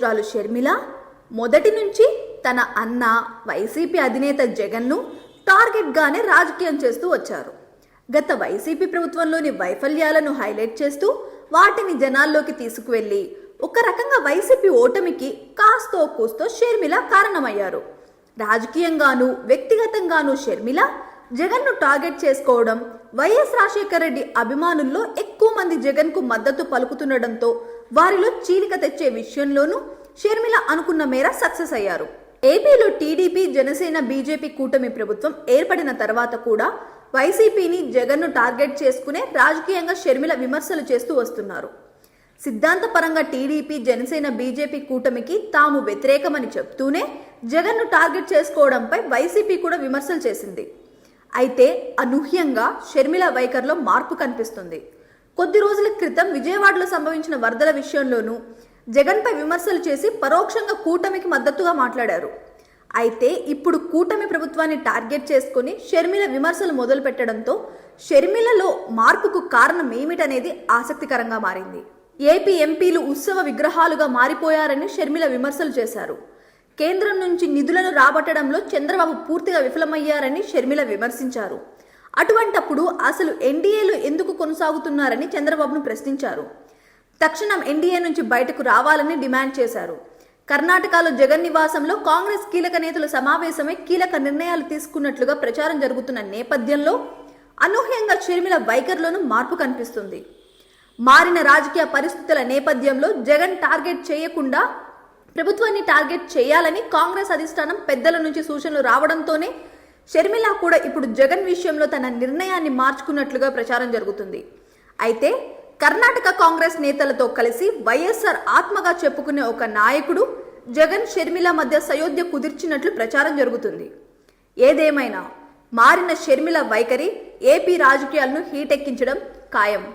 అదృష్టవంతురాలు షర్మిల మొదటి నుంచి తన అన్న వైసీపీ అధినేత జగన్ను టార్గెట్గానే రాజకీయం చేస్తూ వచ్చారు. గత వైసీపీ ప్రభుత్వంలోని వైఫల్యాలను హైలైట్ చేస్తూ వాటిని జనాల్లోకి తీసుకువెళ్లి ఒక రకంగా వైసీపీ ఓటమికి కాస్తో కూస్తో షర్మిల కారణమయ్యారు. రాజకీయంగానూ వ్యక్తిగతంగానూ షర్మిల జగన్ను టార్గెట్ చేసుకోవడం, వైఎస్ రాజశేఖర రెడ్డి అభిమానుల్లో ఎక్కువ మంది జగన్కు మద్దతు పలుకుతుండడంతో వారిలో చీలిక తెచ్చే విషయంలోనూ షర్మిల అనుకున్న మేర సక్సెస్ అయ్యారు. ఏపీలో టీడీపీ, జనసేన, బీజేపీ కూటమి ప్రభుత్వం ఏర్పడిన తర్వాత కూడా వైసీపీని, జగన్ను టార్గెట్ చేసుకునే రాజకీయంగా షర్మిల విమర్శలు చేస్తూ వస్తున్నారు. సిద్ధాంతపరంగా టీడీపీ, జనసేన, బీజేపీ కూటమికి తాము వ్యతిరేకమని చెప్తూనే జగన్ను టార్గెట్ చేసుకోవడంపై వైసీపీ కూడా విమర్శలు చేసింది. అయితే అనూహ్యంగా షర్మిల వైఖరిలో మార్పు కనిపిస్తుంది. కొద్ది రోజుల క్రితం విజయవాడలో సంభవించిన వరదల విషయంలోనూ జగన్పై విమర్శలు చేసి పరోక్షంగా కూటమికి మద్దతుగా మాట్లాడారు. అయితే ఇప్పుడు కూటమి ప్రభుత్వాన్ని టార్గెట్ చేసుకుని షర్మిల విమర్శలు మొదలు పెట్టడంతో షర్మిలలో మార్పుకు కారణం ఏమిటనేది ఆసక్తికరంగా మారింది. ఏపీ ఎంపీలు ఉత్సవ విగ్రహాలుగా మారిపోయారని షర్మిల విమర్శలు చేశారు. కేంద్రం నుంచి నిధులను రాబట్టడంలో చంద్రబాబు పూర్తిగా విఫలమయ్యారని షర్మిల విమర్శించారు. అటువంటప్పుడు అసలు ఎన్డీఏలో ఎందుకు కొనసాగుతున్నారని చంద్రబాబును ప్రశ్నించారు. తక్షణం ఎన్డీఏ నుంచి బయటకు రావాలని డిమాండ్ చేశారు. కర్ణాటకలో జగన్ నివాసంలో కాంగ్రెస్ కీలక నేతలు సమావేశమై కీలక నిర్ణయాలు తీసుకున్నట్లుగా ప్రచారం జరుగుతున్న నేపథ్యంలో అనూహ్యంగా షర్మిల వైఖరిలోనూ మార్పు కనిపిస్తుంది. మారిన రాజకీయ పరిస్థితుల నేపథ్యంలో జగన్ టార్గెట్ చేయకుండా ప్రభుత్వాన్ని టార్గెట్ చేయాలని కాంగ్రెస్ అధిష్టానం పెద్దల నుంచి సూచనలు రావడంతోనే షర్మిల కూడా ఇప్పుడు జగన్ విషయంలో తన నిర్ణయాన్ని మార్చుకున్నట్లుగా ప్రచారం జరుగుతుంది. అయితే కర్ణాటక కాంగ్రెస్ నేతలతో కలిసి వైఎస్ఆర్ ఆత్మగా చెప్పుకునే ఒక నాయకుడు జగన్, షర్మిల మధ్య సయోధ్య కుదిర్చినట్లు ప్రచారం జరుగుతుంది. ఏదేమైనా మారిన షర్మిల వైఖరి ఏపీ రాజకీయాలను హీటెక్కించడం ఖాయం.